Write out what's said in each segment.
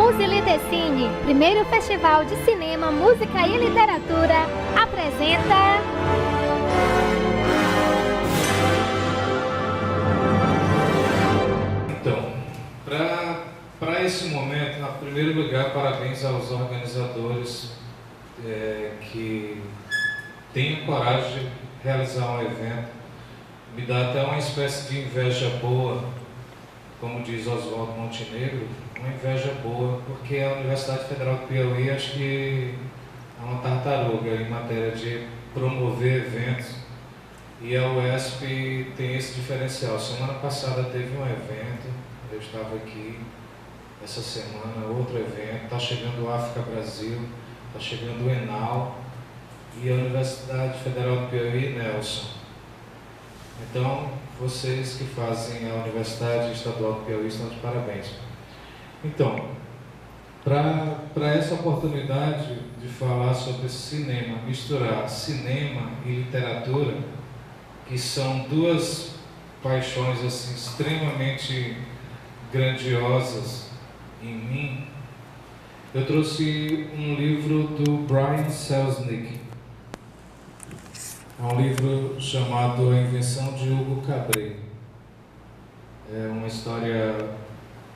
Musilitecine, primeiro festival de cinema, música e literatura, apresenta... Então, para esse momento, em primeiro lugar, parabéns aos organizadores que têm coragem de realizar um evento. Me dá até uma espécie de inveja boa, como diz Oswaldo Montenegro, uma inveja boa, porque a Universidade Federal do Piauí acho que é uma tartaruga em matéria de promover eventos, e a UESP tem esse diferencial. Semana passada teve um evento, eu estava aqui, essa semana outro evento, está chegando o África Brasil, está chegando o Enal e a Universidade Federal do Piauí, Nelson. Então, vocês que fazem a Universidade Estadual do Piauí estão de parabéns. Então, para essa oportunidade de falar sobre cinema, misturar cinema e literatura, que são duas paixões assim, extremamente grandiosas em mim, eu trouxe um livro do Brian Selznick. É um livro chamado A Invenção de Hugo Cabret. É uma história,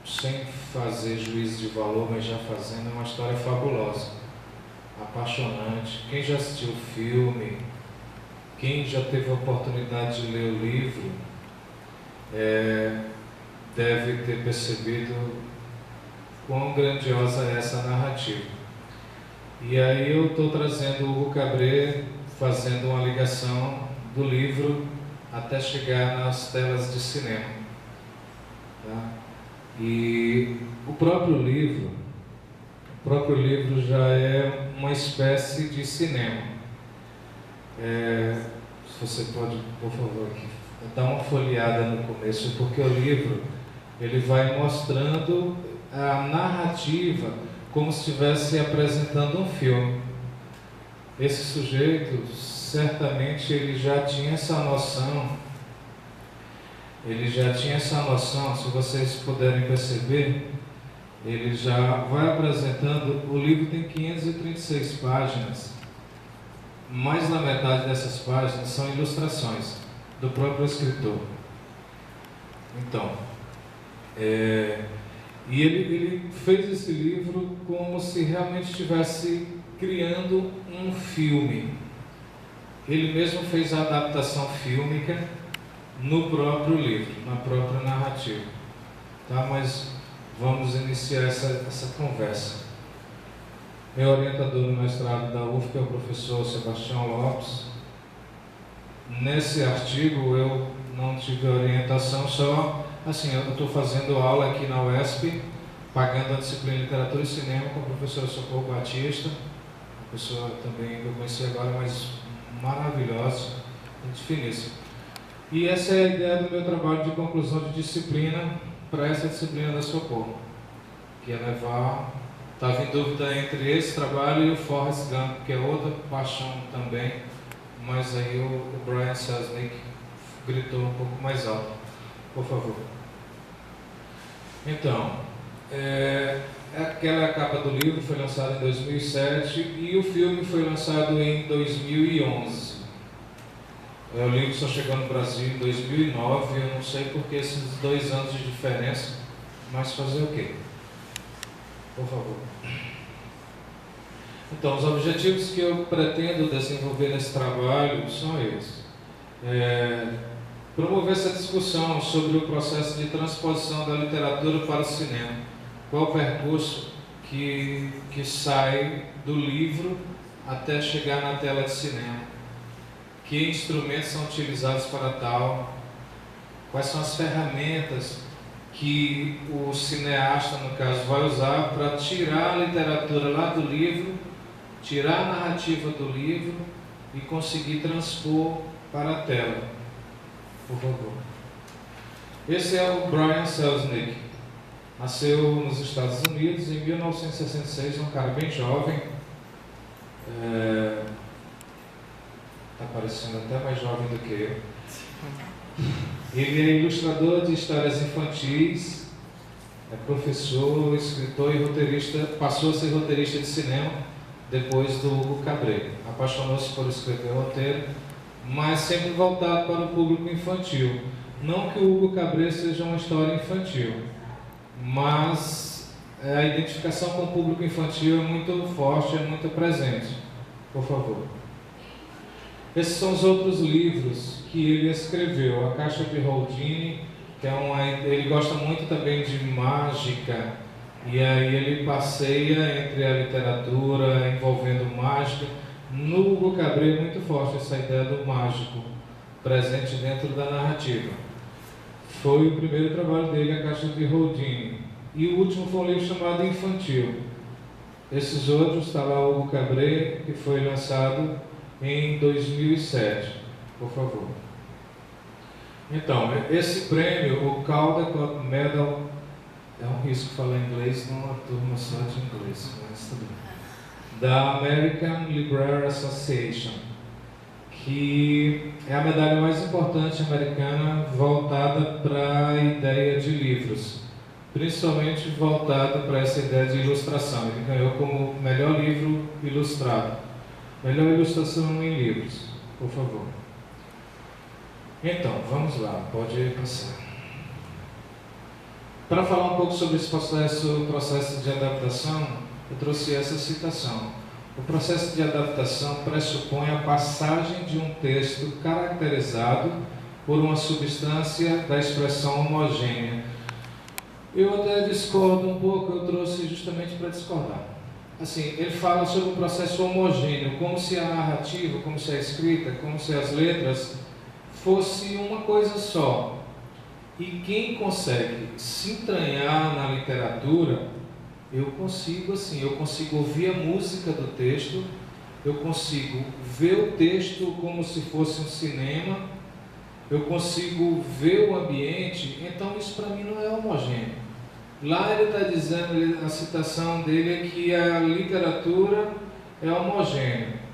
sem fazer juízo de valor, mas já fazendo, é uma história fabulosa, apaixonante. Quem já assistiu o filme, quem já teve a oportunidade de ler o livro, deve ter percebido quão grandiosa é essa narrativa. E aí eu estou trazendo o Hugo Cabret, fazendo uma ligação do livro até chegar nas telas de cinema. Tá? E o próprio livro já é uma espécie de cinema. Se você pode, por favor, aqui, dar uma folheada no começo, porque o livro ele vai mostrando a narrativa como se estivesse apresentando um filme. Esse sujeito, certamente, ele já tinha essa noção, se vocês puderem perceber, ele já vai apresentando, o livro tem 536 páginas, mais da metade dessas páginas são ilustrações do próprio escritor. Então, e ele fez esse livro como se realmente estivesse criando um filme. Ele mesmo fez a adaptação fílmica no próprio livro, na própria narrativa. Tá? Mas vamos iniciar essa conversa. Meu orientador no mestrado da UFSC é o professor Sebastião Lopes. Nesse artigo eu não tive orientação, só assim, eu estou fazendo aula aqui na UESP, pagando a disciplina de Literatura e Cinema com a professora Socorro Batista, uma pessoa também que eu conheci agora, mas maravilhosa, muito finíssima. E essa é a ideia do meu trabalho de conclusão de disciplina para essa disciplina da Socorro, que é levar, estava em dúvida entre esse trabalho e o Forrest Gump, que é outra paixão também, mas aí o Brian Selznick gritou um pouco mais alto. Por favor. Então, aquela capa do livro foi lançada em 2007 e o filme foi lançado em 2011. O livro só chegou no Brasil em 2009, eu não sei por que esses 2 anos de diferença, mas fazer o quê? Por favor. Então, os objetivos que eu pretendo desenvolver nesse trabalho são esses. Promover essa discussão sobre o processo de transposição da literatura para o cinema. Qual o percurso que sai do livro até chegar na tela de cinema? Que instrumentos são utilizados para tal? Quais são as ferramentas que o cineasta, no caso, vai usar para tirar a literatura lá do livro, tirar a narrativa do livro e conseguir transpor para a tela? Por favor. Esse é o Brian Selznick. Nasceu nos Estados Unidos em 1966, um cara bem jovem. Está parecendo até mais jovem do que eu. Ele é ilustrador de histórias infantis É professor, escritor e roteirista, passou a ser roteirista de cinema depois do Hugo Cabret. Apaixonou-se por escrever roteiro, mas sempre voltado para o público infantil. Não que o Hugo Cabret seja uma história infantil, mas a identificação com o público infantil é muito forte, é muito presente. Por favor. Esses são os outros livros que ele escreveu. A Caixa de Houdini, que ele gosta muito também de mágica, e aí ele passeia entre a literatura envolvendo mágica. No Hugo Cabret é muito forte essa ideia do mágico, presente dentro da narrativa. Foi o primeiro trabalho dele, A Caixa de Houdini. E o último foi um livro chamado Infantil. Esses outros, está lá o Hugo Cabret, que foi lançado em 2007. Por favor. Então, esse prêmio, o Caldecott Medal, é um risco falar inglês numa turma só de inglês, mas tudo bem. Da American Library Association, que é a medalha mais importante americana voltada para a ideia de livros, principalmente voltada para essa ideia de ilustração. Ele ganhou como melhor livro ilustrado, melhor ilustração em livros, por favor. Então, vamos lá, pode passar. Para falar um pouco sobre esse processo de adaptação, eu trouxe essa citação. O processo de adaptação pressupõe a passagem de um texto caracterizado por uma substância da expressão homogênea. Eu até discordo um pouco, eu trouxe justamente para discordar. Assim, ele fala sobre o processo homogêneo, como se a narrativa, como se a escrita, como se as letras fosse uma coisa só. E quem consegue se entranhar na literatura, eu consigo ouvir a música do texto, eu consigo ver o texto como se fosse um cinema, eu consigo ver o ambiente, então isso para mim não é homogêneo. Lá ele está dizendo, a citação dele é que a literatura é homogênea.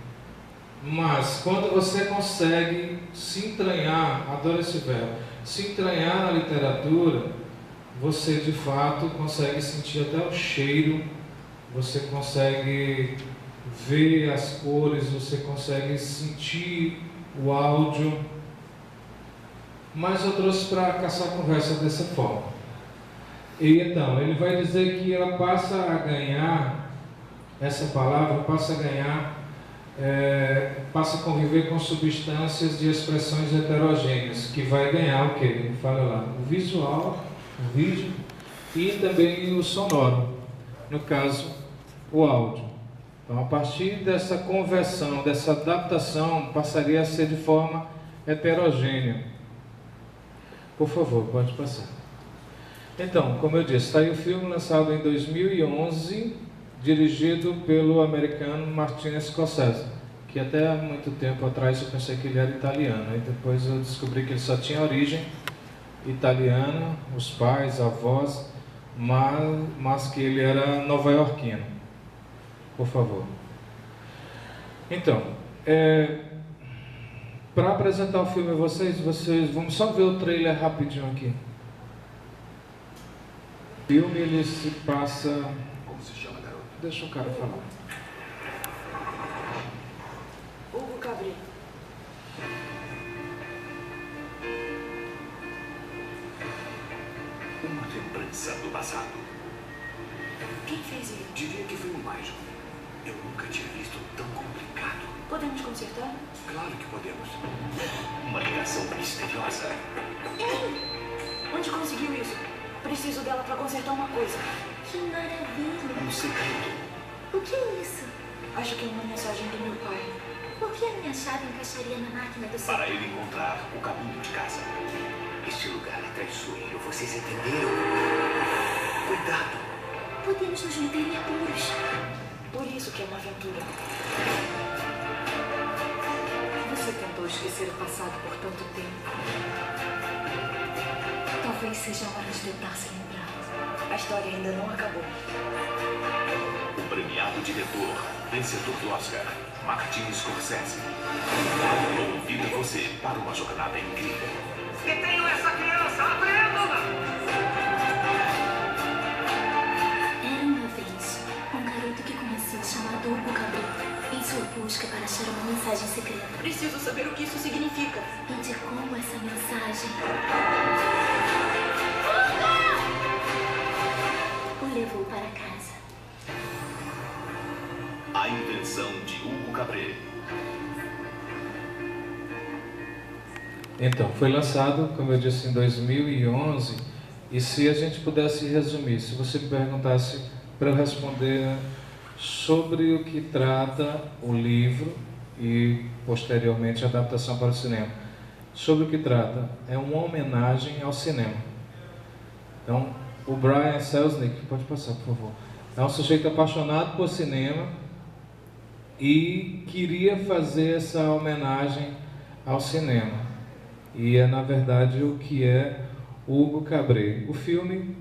Mas quando você consegue se entranhar, adoro esse verbo, se entranhar na literatura, você de fato consegue sentir até o cheiro, você consegue ver as cores, você consegue sentir o áudio. Mas eu trouxe para caçar conversa dessa forma. E então, ele vai dizer que ela passa a ganhar, essa palavra passa a ganhar, passa a conviver com substâncias de expressões heterogêneas, que vai ganhar o quê? Ele fala lá, o visual, o vídeo e também o sonoro, no caso, o áudio. Então, a partir dessa conversão, dessa adaptação, passaria a ser de forma heterogênea. Por favor, pode passar. Então, como eu disse, está aí o filme lançado em 2011, dirigido pelo americano Martin Scorsese, que até há muito tempo atrás eu pensei que ele era italiano, e depois eu descobri que ele só tinha origem italiana, os pais, avós, mas que ele era nova-iorquino. Por favor. Então, para apresentar o filme a vocês, vamos só ver o trailer rapidinho aqui. O filme, ele se passa... Como se chama, garoto? Deixa o cara falar. Hugo Cabret. Uma lembrança do passado. Quem fez isso? Diria que foi um mágico. Eu nunca tinha visto tão complicado. Podemos consertar? Claro que podemos. Uma ligação misteriosa. Onde conseguiu isso? Preciso dela para consertar uma coisa. Que maravilha! Um segredo. O que é isso? Acho que é uma mensagem do meu pai. Por que a minha chave encaixaria na máquina do seu Para pai? ele encontrar o caminho de casa. Este lugar é traiçoeiro, vocês entenderam? Cuidado! Podemos nos meter em apuros. Por isso que é uma aventura. Você tentou esquecer o passado por tanto tempo. Talvez seja hora de tentar se lembrar. A história ainda não acabou. O premiado diretor, vencedor do Oscar, Martin Scorsese, convida você para uma jornada incrível. Que tenho essa criança, aprenda! deixar uma mensagem secreta. Preciso saber o que isso significa. E de como essa mensagem o levou para casa. A invenção de Hugo Cabret. Então, foi lançado, como eu disse, em 2011, e se a gente pudesse resumir, se você me perguntasse para eu responder sobre o que trata o livro e, posteriormente, a adaptação para o cinema. Sobre o que trata, é uma homenagem ao cinema. Então, o Brian Selznick, pode passar, por favor, é um sujeito apaixonado por cinema e queria fazer essa homenagem ao cinema. E é, na verdade, o que é Hugo Cabret. O filme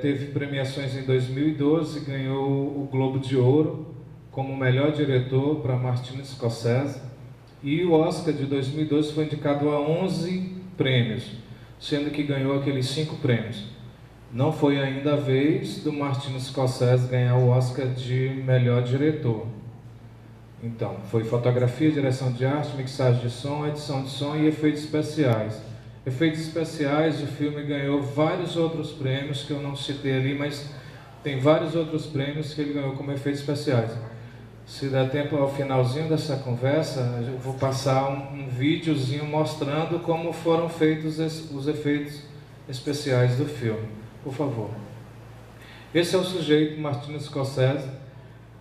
teve premiações em 2012, ganhou o Globo de Ouro como melhor diretor para Martin Scorsese, e o Oscar de 2012 foi indicado a 11 prêmios, sendo que ganhou aqueles 5 prêmios. Não foi ainda a vez do Martin Scorsese ganhar o Oscar de melhor diretor. Então, foi fotografia, direção de arte, mixagem de som, edição de som e efeitos especiais. Efeitos especiais, o filme ganhou vários outros prêmios que eu não citei ali, mas tem vários outros prêmios que ele ganhou como efeitos especiais. Se der tempo, ao finalzinho dessa conversa, eu vou passar um videozinho mostrando como foram feitos os efeitos especiais do filme. Por favor. Esse é o sujeito, Martin Scorsese,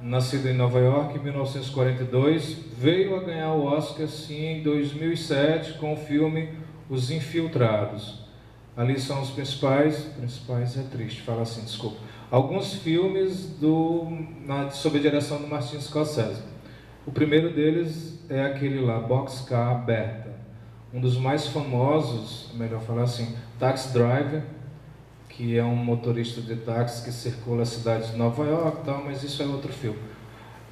nascido em Nova York em 1942, veio a ganhar o Oscar, sim, em 2007 com o filme Os Infiltrados. Ali são os principais é triste, fala assim, desculpa. Alguns filmes sob a direção do Martin Scorsese. O primeiro deles é aquele lá, Boxcar Bertha. Um dos mais famosos, melhor falar assim, Taxi Driver, que é um motorista de táxi que circula a cidade de Nova York, mas isso é outro filme.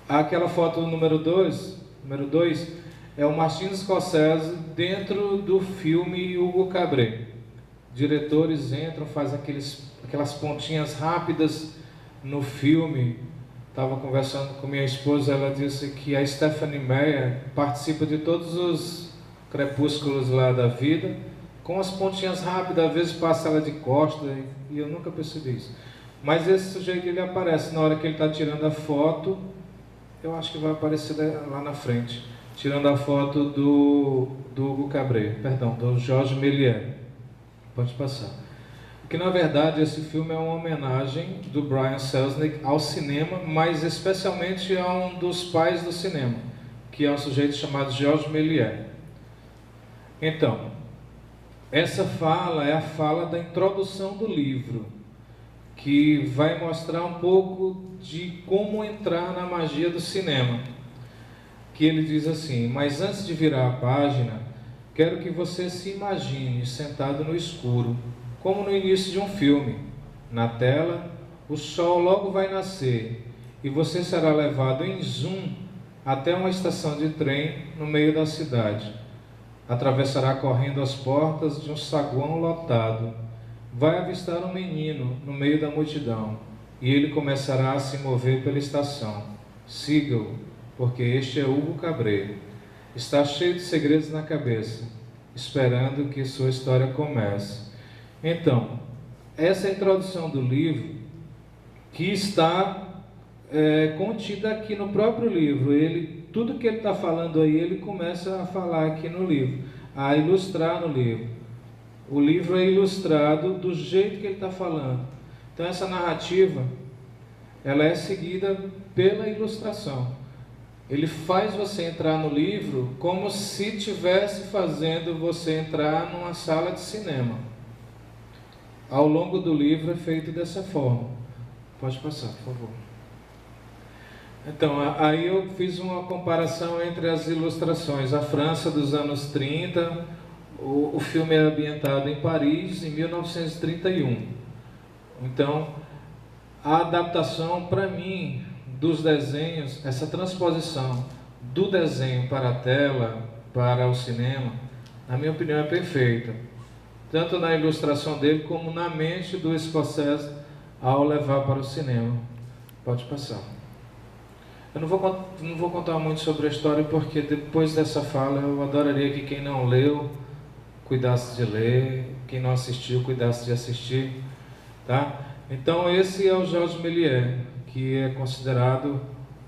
Aquela foto número 2 é o Martin Scorsese dentro do filme Hugo Cabret. Diretores entram, fazem aquelas pontinhas rápidas no filme. Estava conversando com minha esposa, ela disse que a Stephanie Meyer participa de todos os crepúsculos lá da vida, com as pontinhas rápidas, às vezes passa ela de costa, e eu nunca percebi isso. Mas esse sujeito, ele aparece na hora que ele está tirando a foto, eu acho que vai aparecer lá na frente, tirando a foto do Hugo Cabret, perdão, do Georges Méliès. Pode passar. Porque, na verdade, esse filme é uma homenagem do Brian Selznick ao cinema, mas especialmente a um dos pais do cinema, que é um sujeito chamado Georges Méliès. Então, essa fala é a fala da introdução do livro, que vai mostrar um pouco de como entrar na magia do cinema. Que ele diz assim: mas antes de virar a página, quero que você se imagine sentado no escuro, como no início de um filme. Na tela, o sol logo vai nascer e você será levado em zoom até uma estação de trem no meio da cidade. Atravessará correndo as portas de um saguão lotado. Vai avistar um menino no meio da multidão e ele começará a se mover pela estação. Siga-o, porque este é Hugo Cabret. Está cheio de segredos na cabeça, esperando que sua história comece. Então, essa é a introdução do livro, que está contida aqui no próprio livro. Tudo que ele está falando aí, ele começa a falar aqui no livro, a ilustrar no livro. O livro é ilustrado do jeito que ele está falando. Então, essa narrativa, ela é seguida pela ilustração. Ele faz você entrar no livro como se estivesse fazendo você entrar numa sala de cinema. Ao longo do livro é feito dessa forma. Pode passar, por favor. Então, aí eu fiz uma comparação entre as ilustrações. A França dos anos 30, o filme é ambientado em Paris, em 1931. Então, a adaptação, para mim, dos desenhos, essa transposição do desenho para a tela, para o cinema, na minha opinião é perfeita. Tanto na ilustração dele, como na mente do Scorsese ao levar para o cinema. Pode passar. Eu não vou contar muito sobre a história, porque depois dessa fala eu adoraria que quem não leu cuidasse de ler, quem não assistiu cuidasse de assistir, tá? Então esse é o Georges Méliès, que é considerado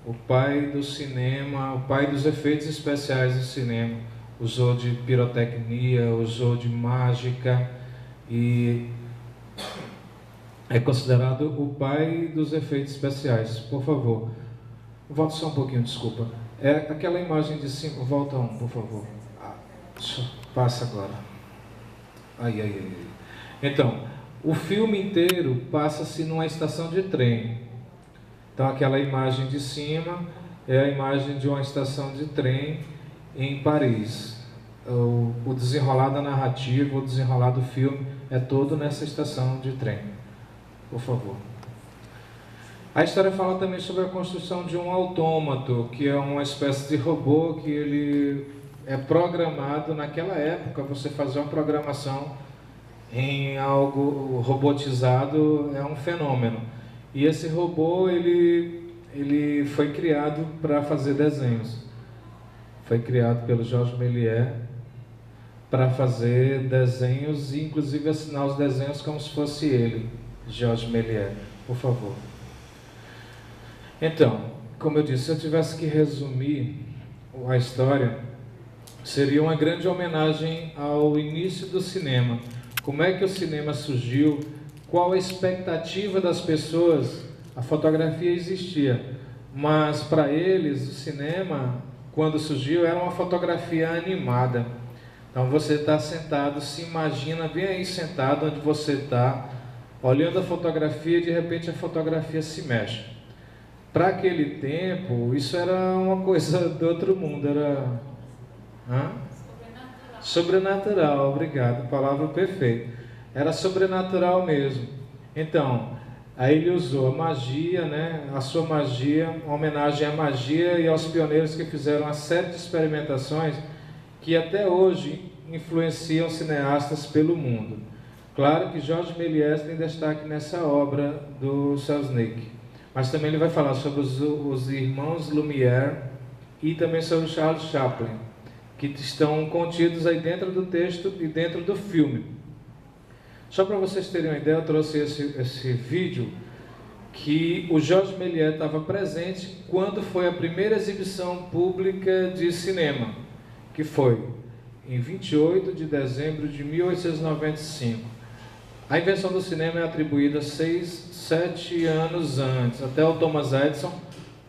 o pai do cinema, o pai dos efeitos especiais do cinema. Usou de pirotecnia, usou de mágica e é considerado o pai dos efeitos especiais. Por favor, volta só um pouquinho, desculpa. É aquela imagem de cima, volta um, por favor. Passa agora. Ai. Então, o filme inteiro passa-se numa estação de trem. Então, aquela imagem de cima é a imagem de uma estação de trem em Paris. O desenrolar da narrativa, o desenrolar do filme é todo nessa estação de trem. Por favor. A história fala também sobre a construção de um autômato, que é uma espécie de robô que ele é programado. Naquela época, você fazer uma programação em algo robotizado é um fenômeno. E esse robô, ele foi criado para fazer desenhos. Foi criado pelo Georges Méliès para fazer desenhos e inclusive assinar os desenhos como se fosse ele, Georges Méliès. Por favor. Então, como eu disse, se eu tivesse que resumir a história, seria uma grande homenagem ao início do cinema. Como é que o cinema surgiu? Qual a expectativa das pessoas? A fotografia existia, mas para eles o cinema, quando surgiu, era uma fotografia animada. Então você está sentado, se imagina bem aí sentado onde você está, olhando a fotografia e de repente a fotografia se mexe. Para aquele tempo, isso era uma coisa do outro mundo, era... Sobrenatural, obrigado, palavra perfeita. Era sobrenatural mesmo. Então, aí ele usou a magia, né? A sua magia, uma homenagem à magia e aos pioneiros que fizeram uma série de experimentações que até hoje influenciam cineastas pelo mundo. Claro que Georges Méliès tem destaque nessa obra do Selznick, mas também ele vai falar sobre os irmãos Lumière e também sobre Charles Chaplin, que estão contidos aí dentro do texto e dentro do filme. Só para vocês terem uma ideia, eu trouxe esse vídeo que o Georges Méliès estava presente quando foi a primeira exibição pública de cinema, que foi em 28 de dezembro de 1895. A invenção do cinema é atribuída 7 anos antes. Até o Thomas Edison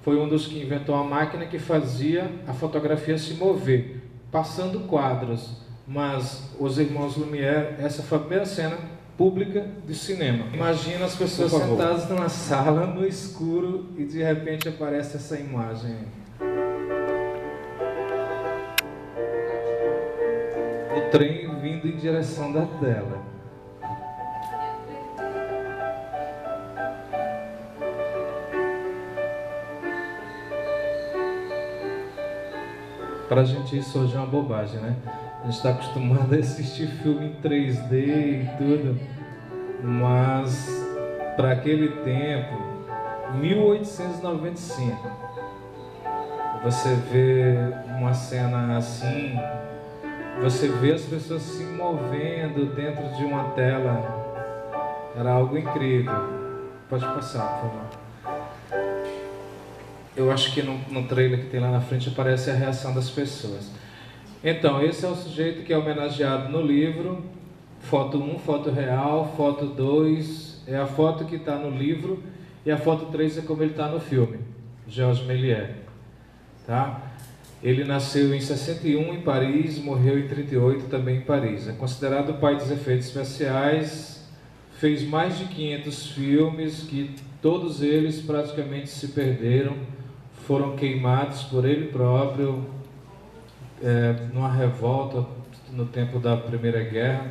foi um dos que inventou a máquina que fazia a fotografia se mover, passando quadros. Mas os irmãos Lumière, essa foi a primeira cena pública de cinema. Imagina as pessoas sentadas numa sala, no escuro, e de repente aparece essa imagem. O trem vindo em direção da tela. Para a gente isso hoje é uma bobagem, né? A gente está acostumado a assistir filme em 3D e tudo, mas para aquele tempo, 1895, você vê uma cena assim, você vê as pessoas se movendo dentro de uma tela, era algo incrível. Pode passar, por favor. Eu acho que no trailer que tem lá na frente aparece a reação das pessoas. Então, esse é o sujeito que é homenageado no livro. Foto 1, foto real. Foto 2 é a foto que está no livro. E a foto 3 é como ele está no filme. Georges Méliès. Tá? Ele nasceu em 61 em Paris, morreu em 38 também em Paris. É considerado o pai dos efeitos especiais. Fez mais de 500 filmes que todos eles praticamente se perderam. Foram queimados por ele próprio numa revolta no tempo da Primeira Guerra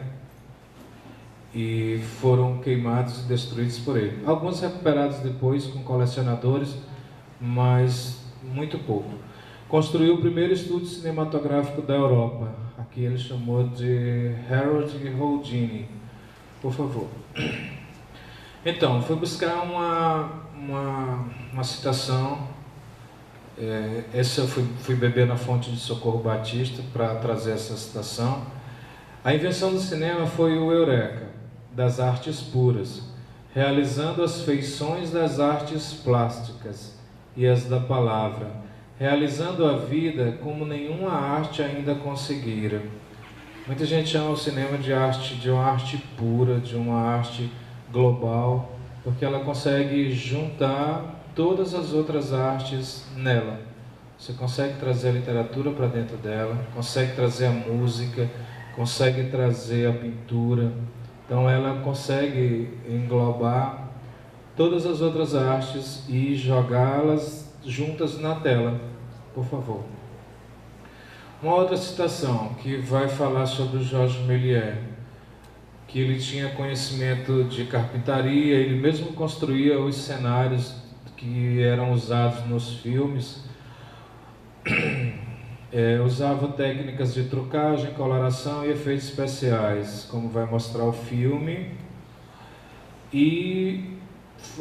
e foram queimados e destruídos por ele. Alguns recuperados depois com colecionadores, mas muito pouco. Construiu o primeiro estúdio cinematográfico da Europa. Aqui ele chamou de Harold Houdini. Por favor. Então, foi buscar uma citação Essa eu fui beber na fonte de Socorro Batista para trazer essa citação. A invenção do cinema foi o eureka das artes puras, realizando as feições das artes plásticas e as da palavra, realizando a vida como nenhuma arte ainda conseguira. Muita gente chama o cinema de uma arte pura, de uma arte global, porque ela consegue juntar todas as outras artes nela. Você consegue trazer a literatura para dentro dela, consegue trazer a música, consegue trazer a pintura. Então ela consegue englobar todas as outras artes e jogá-las juntas na tela, por favor. Uma outra citação que vai falar sobre o Georges Méliès, que ele tinha conhecimento de carpintaria, ele mesmo construía os cenários que eram usados nos filmes, usava técnicas de trucagem, coloração e efeitos especiais, como vai mostrar o filme, e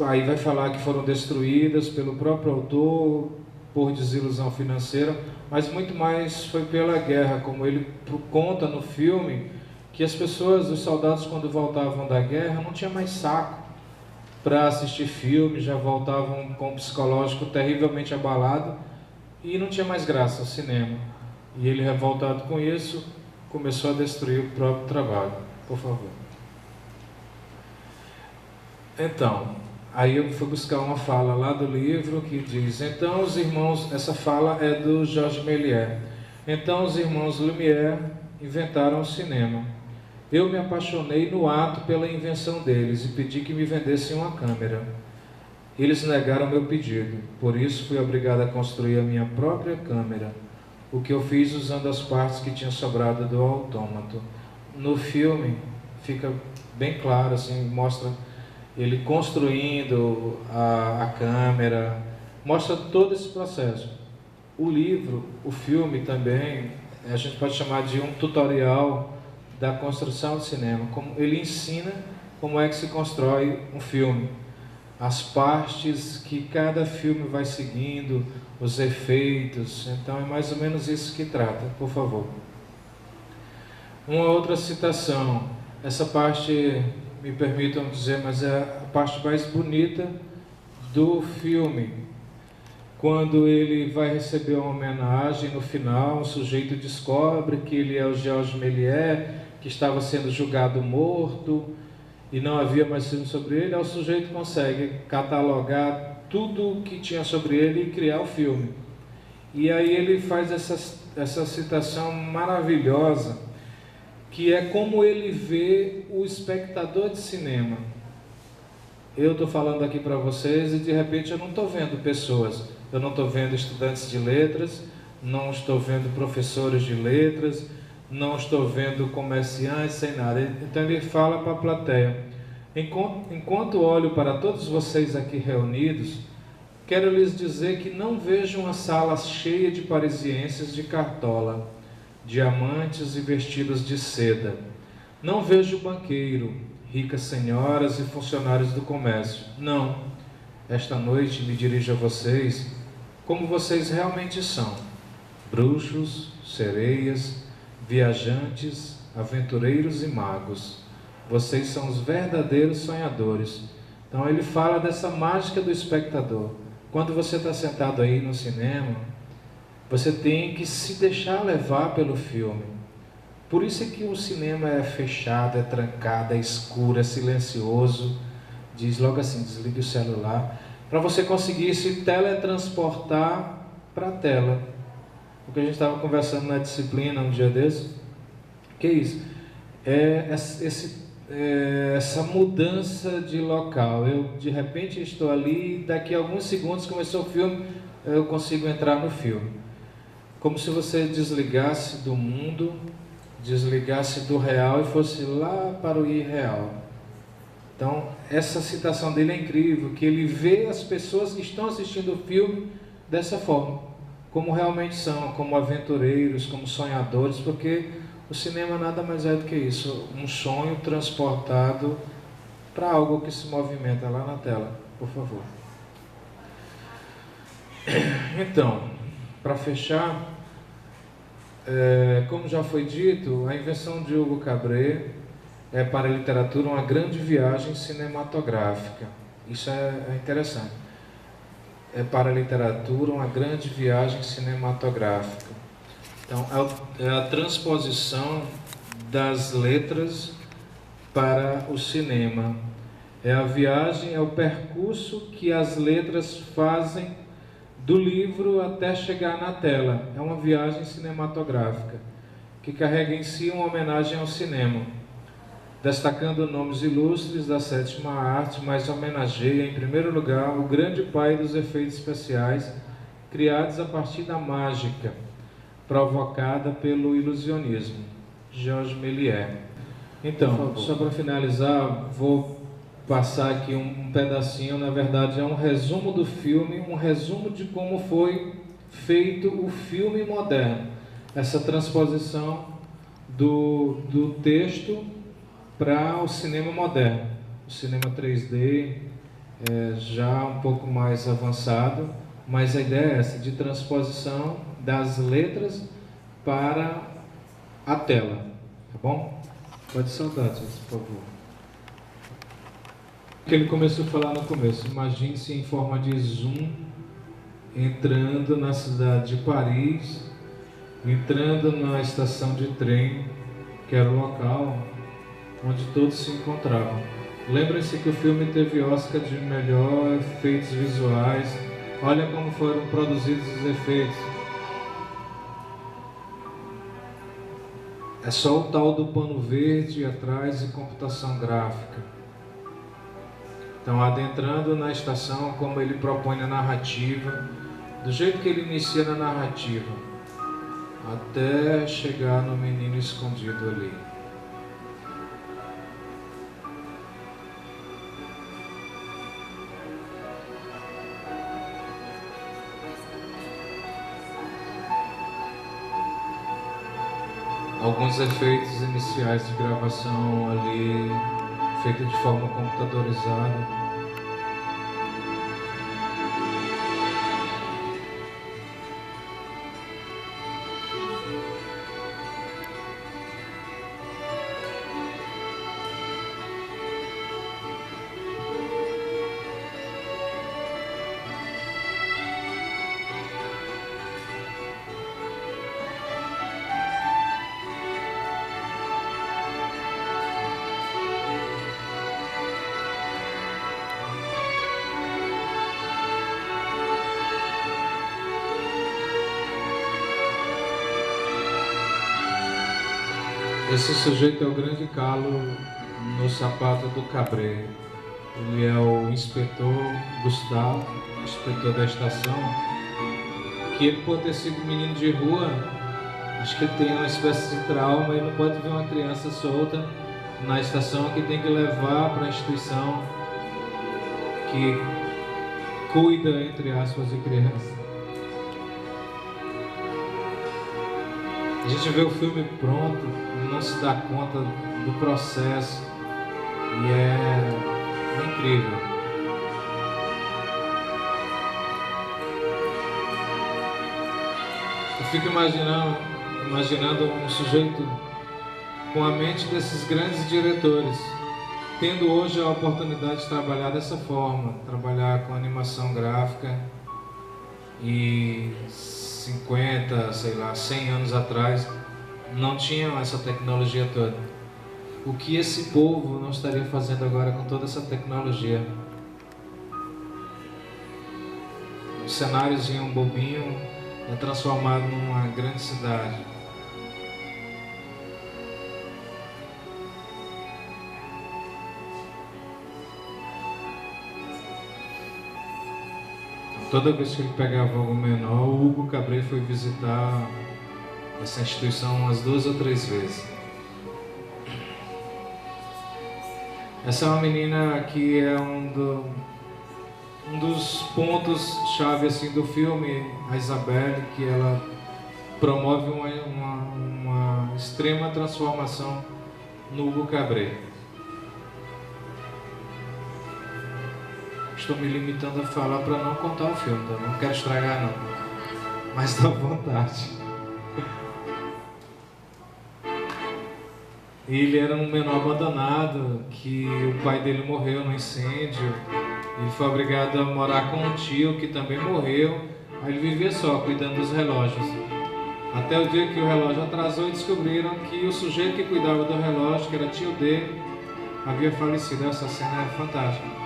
aí vai falar que foram destruídas pelo próprio autor por desilusão financeira, mas muito mais foi pela guerra, como ele conta no filme, que as pessoas, os soldados, quando voltavam da guerra, não tinha mais saco para assistir filme, já voltavam com o psicológico terrivelmente abalado e não tinha mais graça o cinema. E ele, revoltado com isso, começou a destruir o próprio trabalho. Por favor. Então, aí eu fui buscar uma fala lá do livro que diz: então os irmãos, essa fala é do Georges Méliès, então os irmãos Lumière inventaram o cinema. Eu me apaixonei no ato pela invenção deles e pedi que me vendessem uma câmera. Eles negaram meu pedido, por isso fui obrigado a construir a minha própria câmera, o que eu fiz usando as partes que tinham sobrado do autômato. No filme fica bem claro, assim, mostra ele construindo a câmera, mostra todo esse processo. O livro, o filme também, a gente pode chamar de um tutorial da construção do cinema. Como ele ensina como é que se constrói um filme, as partes que cada filme vai seguindo, os efeitos. Então é mais ou menos isso que trata, por favor. Uma outra citação, essa parte, me permitam dizer, mas é a parte mais bonita do filme. Quando ele vai receber uma homenagem no final, o sujeito descobre que ele é o Georges Méliès, que estava sendo julgado morto e não havia mais filme sobre ele. Aí o sujeito consegue catalogar tudo o que tinha sobre ele e criar o filme. E aí ele faz essa citação maravilhosa, que é como ele vê o espectador de cinema. Eu estou falando aqui para vocês e de repente eu não estou vendo pessoas, eu não estou vendo estudantes de letras, não estou vendo professores de letras, não estou vendo comerciantes, sem nada. Então ele fala para a plateia: enquanto olho para todos vocês aqui reunidos, quero lhes dizer que não vejo uma sala cheia de parisienses de cartola, diamantes e vestidos de seda. Não vejo banqueiro, ricas senhoras e funcionários do comércio. Não. Esta noite me dirijo a vocês como vocês realmente são: bruxos, sereias, viajantes, aventureiros e magos. Vocês são os verdadeiros sonhadores. Então ele fala dessa mágica do espectador. Quando você está sentado aí no cinema, você tem que se deixar levar pelo filme. Por isso é que o cinema é fechado, é trancado, é escuro, é silencioso. Diz logo assim: desligue o celular, para você conseguir se teletransportar para a tela. O que a gente estava conversando na disciplina um dia desse, que é isso? Essa mudança de local. Eu de repente estou ali, daqui a alguns segundos começou o filme, eu consigo entrar no filme. Como se você desligasse do mundo, desligasse do real e fosse lá para o irreal. Então essa citação dele é incrível, que ele vê as pessoas que estão assistindo o filme dessa forma, como realmente são, como aventureiros, como sonhadores, porque o cinema nada mais é do que isso, um sonho transportado para algo que se movimenta lá na tela, por favor. Então, para fechar, como já foi dito, a invenção de Hugo Cabret é para a literatura uma grande viagem cinematográfica. Isso é interessante. É para a literatura uma grande viagem cinematográfica. Então, é a transposição das letras para o cinema. É a viagem, é o percurso que as letras fazem do livro até chegar na tela. É uma viagem cinematográfica que carrega em si uma homenagem ao cinema, destacando nomes ilustres da sétima arte, mas homenageia, em primeiro lugar, o grande pai dos efeitos especiais, criados a partir da mágica, provocada pelo ilusionismo, Georges Méliès. Então, só para finalizar, vou passar aqui um pedacinho, na verdade é um resumo do filme, um resumo de como foi feito o filme moderno, essa transposição do texto para o cinema moderno, o cinema 3D já um pouco mais avançado, mas a ideia é essa, de transposição das letras para a tela, tá bom? Pode soltar, por favor. O que ele começou a falar no começo, imagine-se em forma de zoom, entrando na cidade de Paris, entrando na estação de trem, que era o local onde todos se encontravam. Lembrem-se que o filme teve Oscar de melhor efeitos visuais. Olha como foram produzidos os efeitos. É só o tal do pano verde atrás e computação gráfica. Então, adentrando na estação, como ele propõe na narrativa, do jeito que ele inicia na narrativa, até chegar no menino escondido ali. Alguns efeitos iniciais de gravação ali, feito de forma computadorizada. Esse sujeito é o grande calo no sapato do Cabret. Ele é o inspetor Gustavo, inspetor da estação, que ele, por ter sido menino de rua, acho que ele tem uma espécie de trauma, ele não pode ver uma criança solta na estação, que tem que levar para a instituição que cuida, entre aspas, de criança. A gente vê o filme pronto, não se dá conta do processo, e é incrível. Eu fico imaginando um sujeito com a mente desses grandes diretores, tendo hoje a oportunidade de trabalhar dessa forma, trabalhar com animação gráfica, e 50, sei lá, 100 anos atrás não tinham essa tecnologia toda. O que esse povo não estaria fazendo agora com toda essa tecnologia? Os cenários em um bobinho é transformado numa grande cidade. Toda vez que ele pegava algo menor, o Hugo Cabret foi visitar essa instituição umas 2 ou 3 vezes. Essa é uma menina que é um dos pontos-chave assim, do filme, a Isabelle, que ela promove uma extrema transformação no Hugo Cabret. Estou me limitando a falar para não contar o filme, tá? Não quero estragar não, mas dá vontade. Ele era um menor abandonado, que o pai dele morreu no incêndio. Ele foi obrigado a morar com um tio que também morreu. Aí ele vivia só, cuidando dos relógios. Até o dia que o relógio atrasou e descobriram que o sujeito que cuidava do relógio, que era tio dele, havia falecido. Essa cena é fantástica.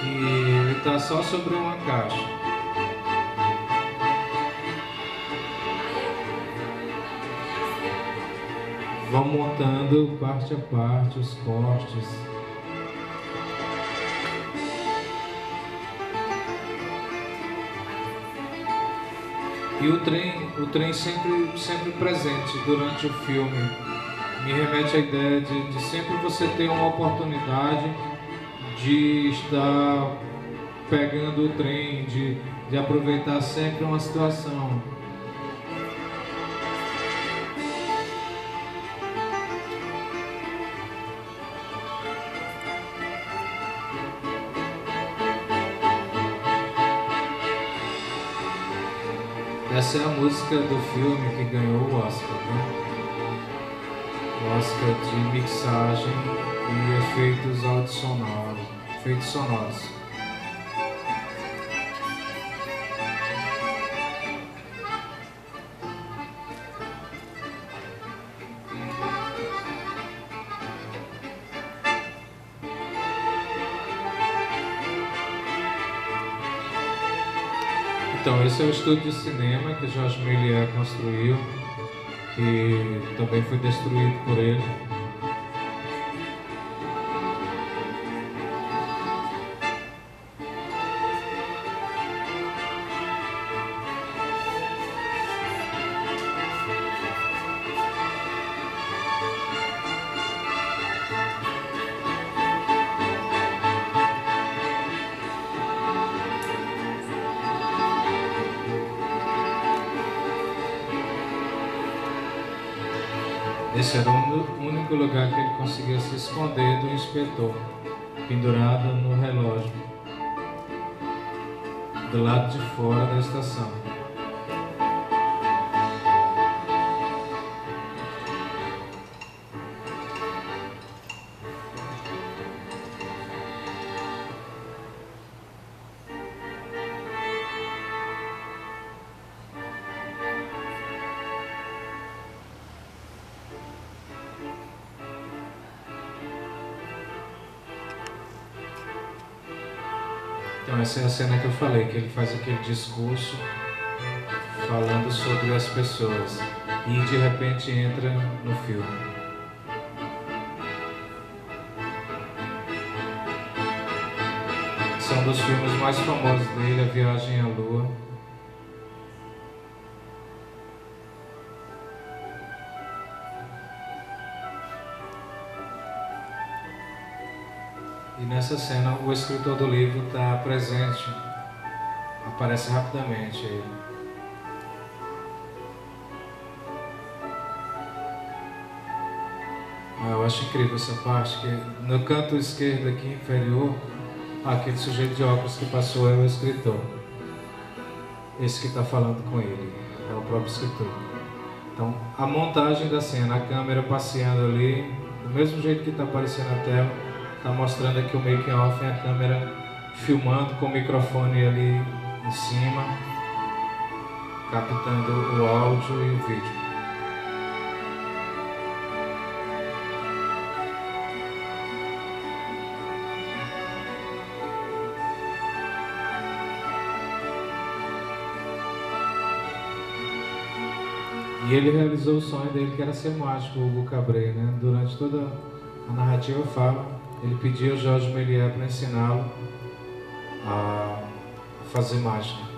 Que ele está só sobre uma caixa. Vão montando parte a parte os cortes. E o trem sempre presente durante o filme. Me remete à ideia de sempre você ter uma oportunidade de estar pegando o trem, de aproveitar sempre uma situação. Essa é a música do filme que ganhou o Oscar, né? O Oscar de mixagem e efeitos sonoros. Então, esse é o estúdio de cinema que Georges Méliès construiu, que também foi destruído por ele. Esse era o único lugar que ele conseguia se esconder do inspetor, pendurado no relógio, do lado de fora da estação. Então essa é a cena que eu falei, que ele faz aquele discurso falando sobre as pessoas e de repente entra no filme. São dos filmes mais famosos dele, A Viagem à Lua. E nessa cena o escritor do livro está presente, aparece rapidamente ele. Eu acho incrível essa parte, que no canto esquerdo aqui inferior, aquele sujeito de óculos que passou é o escritor. Esse que está falando com ele, é o próprio escritor. Então a montagem da cena, a câmera passeando ali, do mesmo jeito que está aparecendo na tela, está mostrando aqui o making off, a câmera filmando com o microfone ali em cima, captando o áudio e o vídeo. E ele realizou o sonho dele, que era ser mágico, o Hugo Cabret, né? Durante toda a narrativa fala, ele pediu ao Georges Méliès para ensiná-lo a fazer mágica.